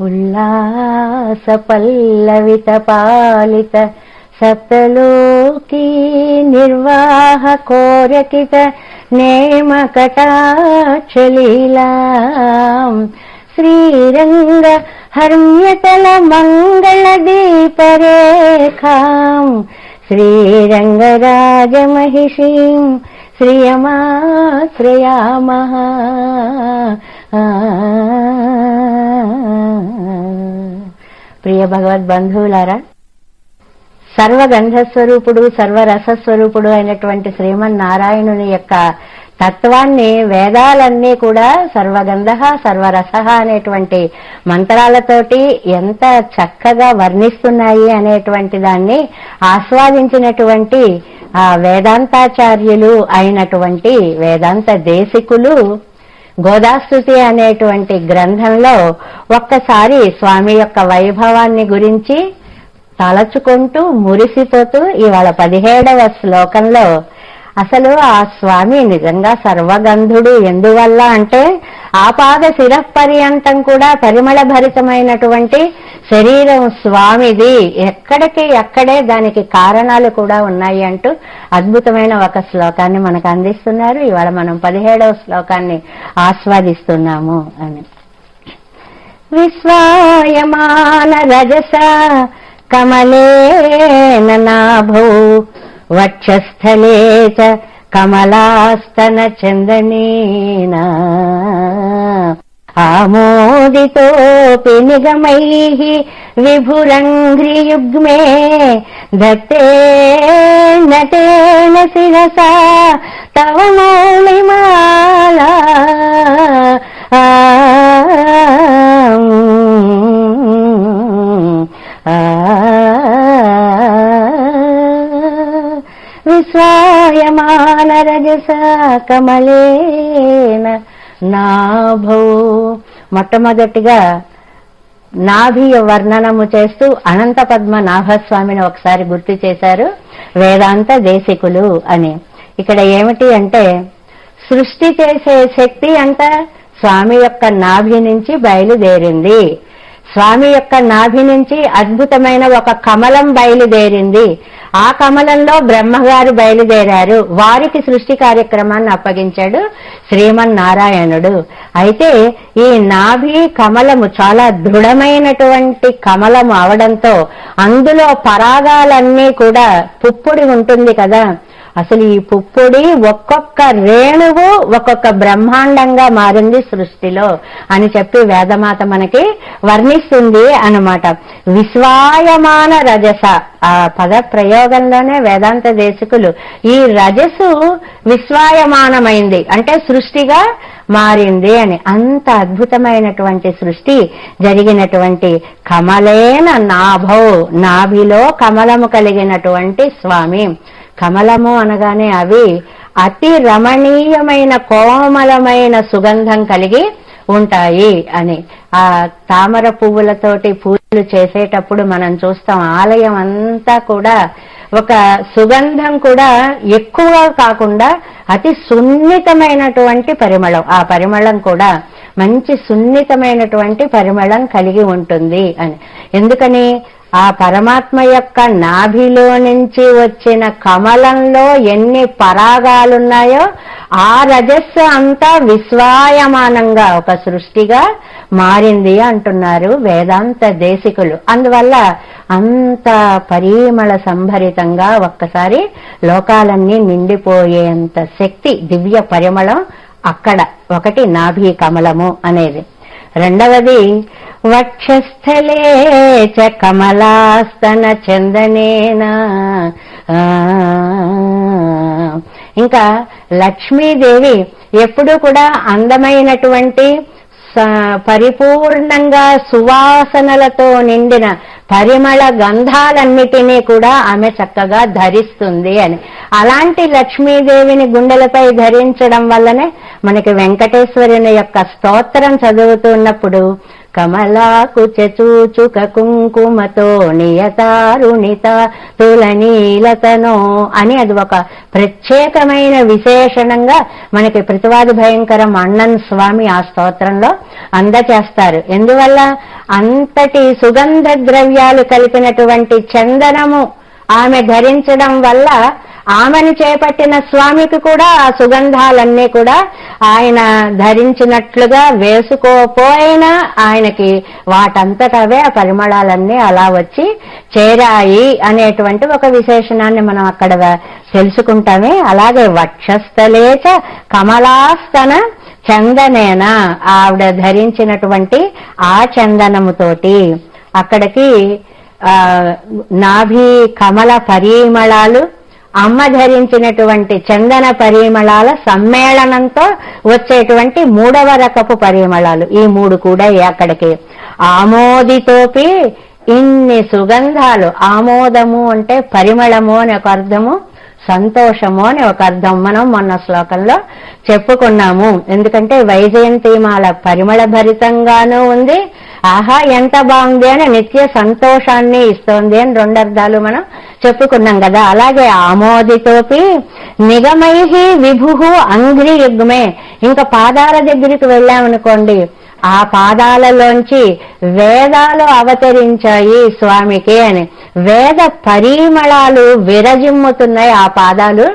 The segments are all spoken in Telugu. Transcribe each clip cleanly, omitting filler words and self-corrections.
ఉల్లాస పల్లవిత పాలిత సప్తలోకీ నిర్వాహ కోరకిత నేమ కటాక్షలీలా శ్రీరంగ హర్మ్యతల మంగళ దీపరేఖాం శ్రీరంగరాజమహిషీం శ్రియమాశ్రయామః. ప్రియ భగవద్బంధువులారా, సర్వగంధస్వరూపుడు సర్వరసస్వరూపుడు అయినటువంటి శ్రీమన్నారాయణుని యొక్క తత్వాన్ని వేదాలన్నీ కూడా సర్వగంధ సర్వరస అనేటువంటి మంత్రాలతోటి ఎంత చక్కగా వర్ణిస్తున్నాయి అనేటువంటి దాన్ని ఆస్వాదించినటువంటి ఆ వేదాంతాచార్యులు అయినటువంటి వేదాంత దేశికులు గోదాస్తుతి అనేటువంటి గ్రంథంలో ఒక్కసారి స్వామి యొక్క వైభవాన్ని గురించి తలచుకుంటూ మురిసిపోతూ ఇవాళ 17వ శ్లోకంలో అసలు ఆ స్వామి నిజంగా సర్వగంధుడు ఎందువల్ల అంటే ఆపాద శిరఃపర్యంతం కూడా పరిమళ భరితమైనటువంటి శరీరం స్వామిది, ఎక్కడికి అక్కడే దానికి కారణాలు కూడా ఉన్నాయి అంటూ అద్భుతమైన ఒక శ్లోకాన్ని మనకు అందిస్తున్నారు. ఇవాళ మనం 17వ శ్లోకాన్ని ఆస్వాదిస్తున్నాము అని. విశ్వాయమాన రజస కమలేన నాభౌ వక్షస్థలే చ కమలాస్తన చందనేన ఆమోదితోపి నిగమైః విభురంఘ్రియుగ్మే దత్తేన తేన శిరసా తవ మౌళిమాలా విశ్వాయమాన రజస కమలేన నాభౌ. మొట్టమొదటిగా నాభి వర్ణనము చేస్తూ అనంత పద్మ నాభస్వామిని ఒకసారి గుర్తు చేశారు వేదాంత దేశికులు అని. ఇక్కడ ఏమిటి అంటే సృష్టి చేసే శక్తి అంట స్వామి యొక్క నాభి నుంచి బయలుదేరింది. స్వామి యొక్క నాభి నుంచి అద్భుతమైన ఒక కమలం బయలుదేరింది. ఆ కమలంలో బ్రహ్మగారు బయలుదేరారు. వారికి సృష్టి కార్యక్రమాన్ని అప్పగించాడు శ్రీమన్నారాయణుడు. అయితే ఈ నాభి కమలము చాలా దృఢమైనటువంటి కమలము అవడంతో అందులో పరాగాలన్నీ కూడా పుప్పొడి ఉంటుంది కదా, అసలు ఈ పుప్పొడి ఒక్కొక్క రేణువు ఒక్కొక్క బ్రహ్మాండంగా మారింది సృష్టిలో అని చెప్పి వేదమాత మనకి వర్ణిస్తుంది అన్నమాట. విశ్వాయమాన రజస, ఆ పద ప్రయోగంలోనే వేదాంత దేశికులు ఈ రజసు విశ్వాయమానమైంది అంటే సృష్టిగా మారింది అని. అంత అద్భుతమైనటువంటి సృష్టి జరిగినటువంటి కమలేన నాభౌ, నాభిలో కమలము కలిగినటువంటి స్వామి. కమలము అనగానే అవి అతి రమణీయమైన కోమలమైన సుగంధం కలిగి ఉంటాయి అని. ఆ తామర పువ్వులతోటి పూజలు చేసేటప్పుడు మనం చూస్తాం ఆలయం అంతా కూడా ఒక సుగంధం కూడా ఎక్కువగా కాకుండా అతి సున్నితమైనటువంటి పరిమళం, ఆ పరిమళం కూడా మంచి సున్నితమైనటువంటి పరిమళం కలిగి ఉంటుంది అని. ఎందుకని ఆ పరమాత్మ యొక్క నాభిలో నుంచి వచ్చిన కమలంలో ఎన్ని పరాగాలున్నాయో ఆ రజస్సు అంతా విశ్వాయమానంగా ఒక సృష్టిగా మారింది అంటున్నారు వేదాంత దేశికులు. అందువల్ల అంత పరిమళ సంభరితంగా ఒక్కసారి లోకాలన్నీ నిండిపోయేంత శక్తి దివ్య పరిమళం అక్కడ. ఒకటి నాభి కమలము అనేది. రెండవది వక్షస్థలే చ కమలాస్తన చందనేన. ఇంకా లక్ష్మీదేవి ఎప్పుడూ కూడా అందమైనటువంటి పరిపూర్ణంగా సువాసనలతో నిండిన పరిమళ గంధాలన్నిటినీ కూడా ఆమె చక్కగా ధరిస్తుంది అని. అలాంటి లక్ష్మీదేవిని గుండెలపై ధరించడం వల్లనే మనకి వెంకటేశ్వరుని యొక్క స్తోత్రం చదువుతున్నప్పుడు కమలాకుచ చూచుక కుంకుమతో నియతారుణిత తులనీలతనో అని అది ఒక ప్రత్యేకమైన విశేషణంగా మనకి ప్రతివాది భయంకరం అన్నన్ స్వామి ఆ స్తోత్రంలో అందచేస్తారు. ఎందువల్ల అంతటి సుగంధ ద్రవ్యాలు కలిపినటువంటి చందనము ఆమె ధరించడం వల్ల ఆమెను చేపట్టిన స్వామికి కూడా ఆ సుగంధాలన్నీ కూడా ఆయన ధరించినట్లుగా వేసుకోపోయినా ఆయనకి వాటంతటవే ఆ పరిమళాలన్నీ అలా వచ్చి చేరాయి అనేటువంటి ఒక విశేషణాన్ని మనం అక్కడ తెలుసుకుంటామే. అలాగే వక్షస్థలేచ కమలాస్తన చందనేన ఆవిడ ధరించినటువంటి ఆ చందనముతోటి అక్కడికి నాభి కమల పరిమళాలు, అమ్మ ధరించినటువంటి చందన పరిమళాల సమ్మేళనంతో వచ్చేటువంటి 3వ రకపు పరిమళాలు ఈ 3 కూడా అక్కడికి. ఆమోదితోపి ఇన్ని సుగంధాలు. ఆమోదము అంటే పరిమళము అని ఒక అర్థము, సంతోషము అని ఒక అర్థం మనం మొన్న శ్లోకంలో చెప్పుకున్నాము. ఎందుకంటే వైజయంతిమాల పరిమళ భరితంగానూ ఉంది, ఆహా ఎంత బాగుంది అని నిత్య సంతోషాన్ని ఇస్తోంది అని 2 అర్థాలు మనం చెప్పుకున్నాం కదా. అలాగే ఆమోదితోపి నిగమై విభు అంగ్రి యుగ్మే. ఇంకా పాదాల దగ్గరికి వెళ్ళామనుకోండి, ఆ పాదాలలోంచి వేదాలు అవతరించాయి స్వామికి అని. వేద పరిమళాలు విరజిమ్ముతున్నాయి ఆ పాదాలు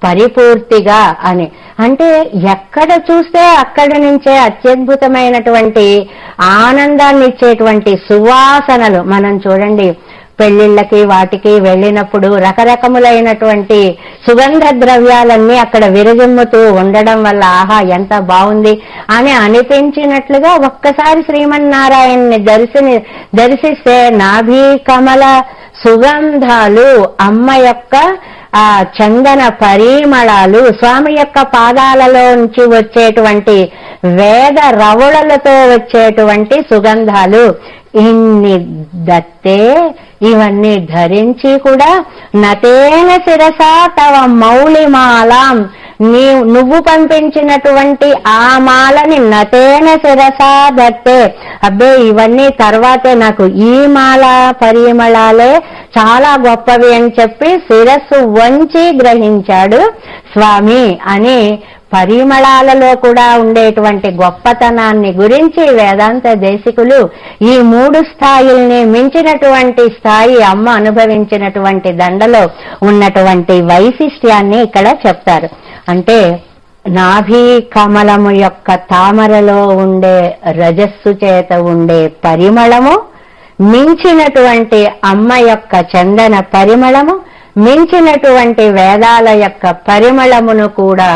పరిపూర్తిగా అని. అంటే ఎక్కడ చూస్తే అక్కడి నుంచే అత్యద్భుతమైనటువంటి ఆనందాన్ని ఇచ్చేటువంటి సువాసనలు. మనం చూడండి, పెళ్లిళ్ళకి వాటికి వెళ్ళినప్పుడు రకరకములైనటువంటి సుగంధ ద్రవ్యాలన్నీ అక్కడ విరజిమ్ముతూ ఉండడం వల్ల ఆహా ఎంత బాగుంది అని అనిపించినట్లుగా ఒక్కసారి శ్రీమన్నారాయణ్ణి దర్శిస్తే నాభి కమల సుగంధాలు, అమ్మ యొక్క ఆ చందన పరిమళాలు, స్వామి యొక్క పాదాలలోంచి వచ్చేటువంటి వేద రవుళలతో వచ్చేటువంటి సుగంధాలు, ఇన్ని దత్తే ఇవన్నీ ధరించి కూడా నతేన శిరసా తవ మౌళిమాలాం, నువ్వు పంపించినటువంటి ఆ మాలని నతేన శిరసా దత్తే, అబ్బే ఇవన్నీ తర్వాతే, నాకు ఈ మాల పరిమళాలే చాలా గొప్పవి అని చెప్పి శిరస్సు వంచి గ్రహించాడు స్వామి అని. పరిమళాలలో కూడా ఉండేటువంటి గొప్పతనాన్ని గురించి వేదాంత దేశికులు ఈ 3 స్థాయిల్ని మించినటువంటి స్థాయి అమ్మ అనుభవించినటువంటి దండలో ఉన్నటువంటి వైశిష్ట్యాన్ని ఇక్కడ చెప్తారు. అంటే నాభి కమలము యొక్క తామరలో ఉండే రజస్సు చేత ఉండే పరిమళము, మించినటువంటి అమ్మ యొక్క చందన పరిమళము, మించినటువంటి వేదాల యొక్క పరిమళమును కూడా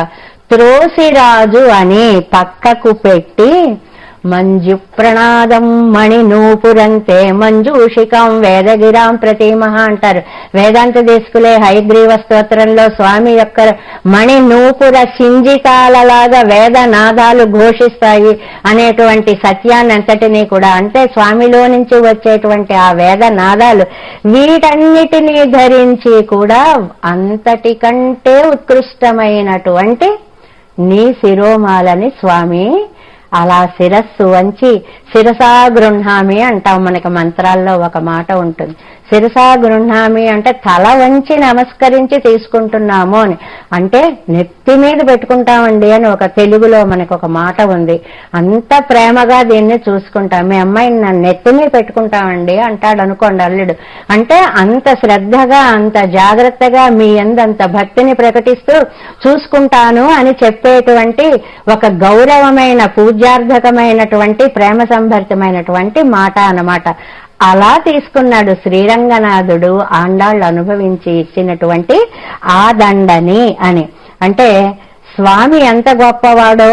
త్రోసిరాజు అని పక్కకు పెట్టి మంజు ప్రణాదం మణి నూపురంతే మంజూషికం వేదగిరాం ప్రతిమహ అంటారు వేదాంత దేశకులే. హయగ్రీవ స్తోత్రంలో స్వామి యొక్క మణి నూపుర సింజితాలలాగా వేదనాదాలు ఘోషిస్తాయి అనేటువంటి సత్యాన్ని అంతటినీ కూడా, అంటే స్వామిలో నుంచి వచ్చేటువంటి ఆ వేదనాదాలు వీటన్నిటినీ ధరించి కూడా అంతటికంటే ఉత్కృష్టమైనటువంటి నీ శిరోమాలని స్వామి అలా శిరస్సు వంచి శిరసా గృహ్ణామి అంటాం. మనకి మంత్రాల్లో ఒక మాట ఉంటుంది, శిరసా గృహ్ణామి అంటే తల వంచి నమస్కరించి తీసుకుంటున్నాము అని. అంటే నెత్తి మీద పెట్టుకుంటామండి అని ఒక తెలుగులో మనకు ఒక మాట ఉంది. అంత ప్రేమగా దీన్ని చూసుకుంటాం. మీ అమ్మాయిని నా నెత్తి మీద పెట్టుకుంటామండి అంటాడు అనుకోండి అల్లుడు. అంటే అంత శ్రద్ధగా అంత జాగ్రత్తగా మీ యందంత భక్తిని ప్రకటిస్తూ చూసుకుంటాను అని చెప్పేటువంటి ఒక గౌరవమైన పూజ్యార్థకమైనటువంటి ప్రేమ సంభరితమైనటువంటి మాట అన్నమాట. అలా తీసుకున్నాడు శ్రీరంగనాథుడు ఆండాళ్ళు అనుభవించి ఇచ్చినటువంటి ఆ దండని అని. అంటే స్వామి ఎంత గొప్పవాడో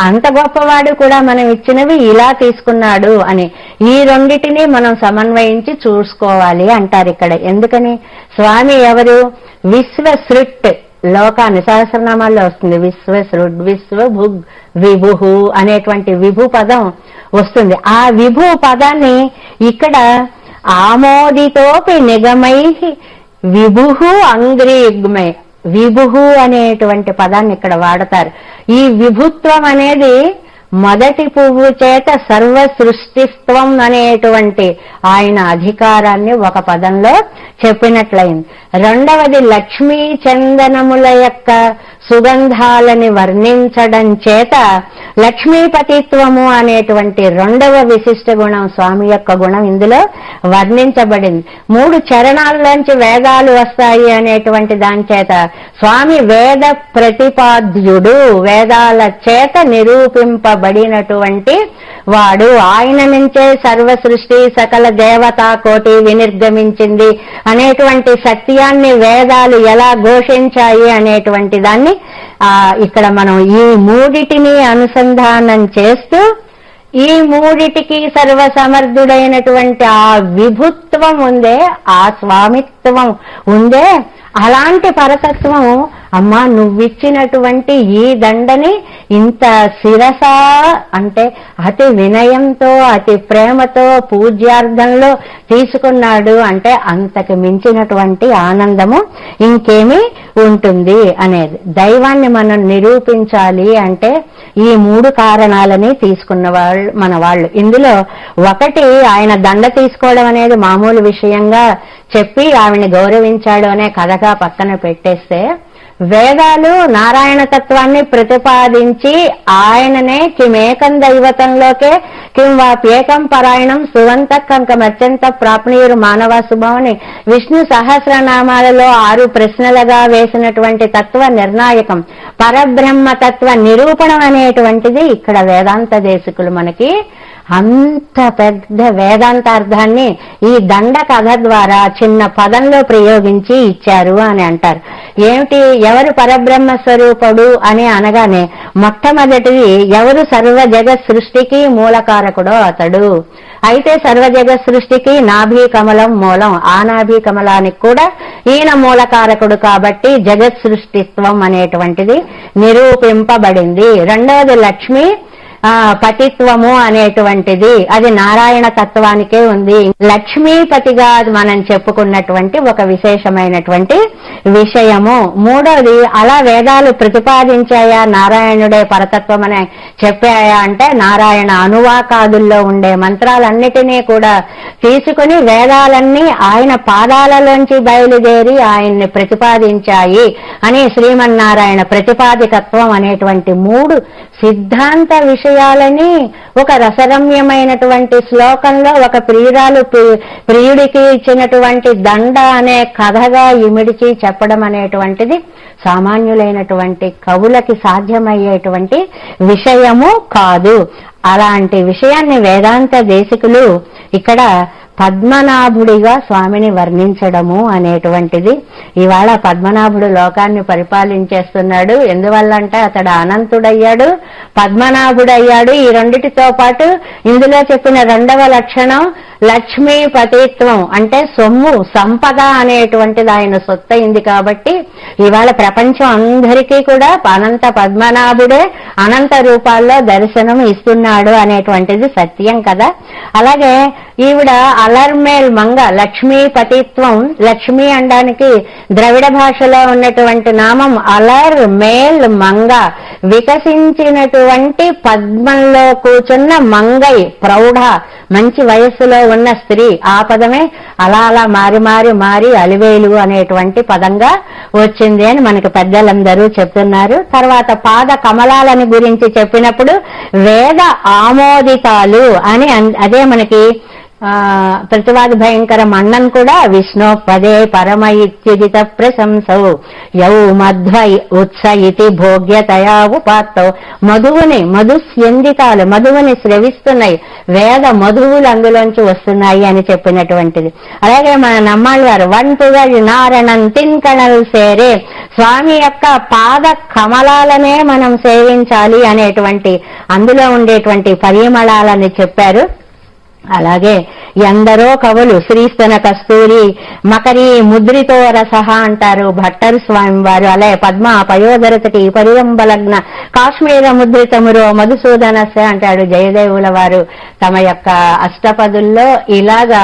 అంత గొప్పవాడు కూడా మనం ఇచ్చినవి ఇలా తీసుకున్నాడు అని. ఈ రెండిటిని మనం సమన్వయించి చూసుకోవాలి అంటారు ఇక్కడ. ఎందుకని? స్వామి ఎవరు? విశ్వసృట్, లోకాన్ని సహస్రనామాల్లో వస్తుంది విశ్వసృడ్, విశ్వభుగ్, విభు అనేటువంటి విభు పదం వస్తుంది. ఆ విభు పదాన్ని ఇక్కడ ఆమోదితోపి నిగమై విభు అంగ్రియుగ్మై, విభు అనేటువంటి పదాన్ని ఇక్కడ వాడతారు. ఈ విభుత్వం అనేది మొదటి పువ్వు చేత సర్వ సృష్టిత్వం అనేటువంటి ఆయన అధికారాన్ని ఒక పదంలో చెప్పినట్లయింది. రెండవది లక్ష్మీ చందనముల యొక్క సుగంధాలని వర్ణించడం చేత లక్ష్మీపతిత్వము అనేటువంటి రెండవ విశిష్ట గుణం స్వామి యొక్క గుణం ఇందులో వర్ణించబడింది. 3 చరణాల్లోంచి వేదాలు వస్తాయి అనేటువంటి దాని చేత స్వామి వేద ప్రతిపాద్యుడు, వేదాల చేత నిరూపింపబడినటువంటి వాడు. ఆయన నుంచే సర్వ సృష్టి సకల దేవతా కోటి వినిర్గమించింది అనేటువంటి సత్యాన్ని వేదాలు ఎలా ఘోషించాయి అనేటువంటి దాన్ని ఇక్కడ మనం ఈ మూడిటిని అనుసంధానం చేస్తూ ఈ మూడిటికి సర్వసమర్థుడైనటువంటి ఆ విభుత్వం ఉందే, ఆ స్వామిత్వం ఉందే, అలాంటి పరతత్వం అమ్మా నువ్విచ్చినటువంటి ఈ దండని ఇంత శిరస అంటే అతి వినయంతో అతి ప్రేమతో పూజ్యార్థంలో తీసుకున్నాడు అంటే అంతకు మించినటువంటి ఆనందము ఇంకేమీ ఉంటుంది అనేది. దైవాన్ని మనం నిరూపించాలి అంటే ఈ 3 కారణాలని తీసుకున్న వాళ్ళు మన వాళ్ళు. ఇందులో ఒకటి ఆయన దండ తీసుకోవడం అనేది మామూలు విషయంగా చెప్పి ఆవిడ్ని గౌరవించాడు అనే కథగా పక్కన పెట్టేస్తే, వేదాలు నారాయణ తత్వాన్ని ప్రతిపాదించి ఆయననే కిమేకం దైవతంలోకే కిం వాప్యేకం పరాయణం సువంత కంకమత్యంత ప్రాప్నీయురు మానవ శుభమని విష్ణు సహస్రనామాలలో 6 ప్రశ్నలుగా వేసినటువంటి తత్వ నిర్ణాయకం పరబ్రహ్మ తత్వ నిరూపణం అనేటువంటిది ఇక్కడ వేదాంత దేశికులు మనకి అంత పెద్ద వేదాంతార్థాన్ని ఈ దండ కథ ద్వారా చిన్న పదంలో ప్రయోగించి ఇచ్చారు అని అంటారు. ఏమిటి, ఎవరు పరబ్రహ్మ స్వరూపుడు అని అనగానే మొట్టమొదటిది ఎవరు సర్వ జగత్ సృష్టికి మూలకారకుడో అతడు. అయితే సర్వ జగత్ సృష్టికి నాభి కమలం మూలం, ఆ నాభి కమలానికి కూడా ఈయన మూలకారకుడు కాబట్టి జగత్ సృష్టిత్వం అనేటువంటిది నిరూపింపబడింది. రెండవది లక్ష్మి పతిత్వము అనేటువంటిది అది నారాయణ తత్వానికే ఉంది. లక్ష్మీపతిగా మనం చెప్పుకున్నటువంటి ఒక విశేషమైనటువంటి విషయము. మూడోది అలా వేదాలు ప్రతిపాదించాయా నారాయణుడే పరతత్వం అని చెప్పాయా అంటే నారాయణ అనువాకాదుల్లో ఉండే మంత్రాలన్నిటినీ కూడా తీసుకుని వేదాలన్నీ ఆయన పాదాలలోంచి బయలుదేరి ఆయన్ని ప్రతిపాదించాయి అని శ్రీమన్నారాయణ ప్రతిపాదికత్వం అనేటువంటి 3 సిద్ధాంత విషయాలని ఒక రసరమ్యమైనటువంటి శ్లోకంలో ఒక ప్రియుడికి ఇచ్చినటువంటి దండ అనే కథగా ఇమిడిచి చెప్పడం అనేటువంటిది సామాన్యులైనటువంటి కవులకి సాధ్యమయ్యేటువంటి విషయము కాదు. అలాంటి విషయాన్ని వేదాంత దేశికులు ఇక్కడ పద్మనాభుడిగా స్వామిని వర్ణించడము అనేటువంటిది. ఇవాళ పద్మనాభుడు లోకాన్ని పరిపాలించేస్తున్నాడు. ఎందువల్ల అంటే అతడు అనంతుడయ్యాడు, పద్మనాభుడయ్యాడు. ఈ రెండిటితో పాటు ఇందులో చెప్పిన రెండవ లక్షణం లక్ష్మీపతిత్వం అంటే సొమ్ము సంపద అనేటువంటిది ఆయన సొత్తయింది. కాబట్టి ఇవాళ ప్రపంచం అందరికీ కూడా అనంత పద్మనాభుడే అనంత రూపాల్లో దర్శనం ఇస్తున్నాడు అనేటువంటిది సత్యం కదా. అలాగే ఈవిడ అలర్మేల్ మంగ లక్ష్మీపతిత్వం, లక్ష్మీ అనడానికి ద్రవిడ భాషలో ఉన్నటువంటి నామం అలర్ మేల్ మంగ, వికసించినటువంటి పద్మంలో కూర్చున్న మంగై ప్రౌఢ మంచి వయస్సులో ఉన్న స్త్రీ. ఆ పదమే అలా అలా మారి మారి మారి అలివేలు అనేటువంటి పదంగా వచ్చింది అని మనకి పెద్దలందరూ చెప్తున్నారు. తర్వాత పాద కమలాలని గురించి చెప్పినప్పుడు వేద ఆమోదితాలు అని అదే మనకి ప్రతివాద భయంకర మన్నన్ కూడా విష్ణు పదే పరమ ఇత్యుదిత ప్రశంసౌ యౌ మధ్వ ఉత్స ఇతి భోగ్యతయా ఉపాత్తౌ. మధుస్యందితాలు మధువుని స్రవిస్తున్నాయి, వేద మధువులు అందులోంచి వస్తున్నాయి అని చెప్పినటువంటిది. అలాగే మన నమ్మాళ్ళ వారు వంటుగల్ నారణం తిన్కణల్ సేరే, స్వామి యొక్క పాద కమలాలనే మనం సేవించాలి అనేటువంటి అందులో ఉండేటువంటి పరిమళాలని చెప్పారు. అలాగే ఎందరో కవులు శ్రీస్తన కస్తూరి మకరీ ముద్రితో రసహ అంటారు భట్టర్ స్వామి వారు. అలాగే పద్మ పయోధరతటి పరిరంబలగ్న కాశ్మీర ముద్రితమురో మధుసూదనస్య అంటాడు జయదేవుల వారు తమ యొక్క అష్టపదుల్లో. ఇలాగా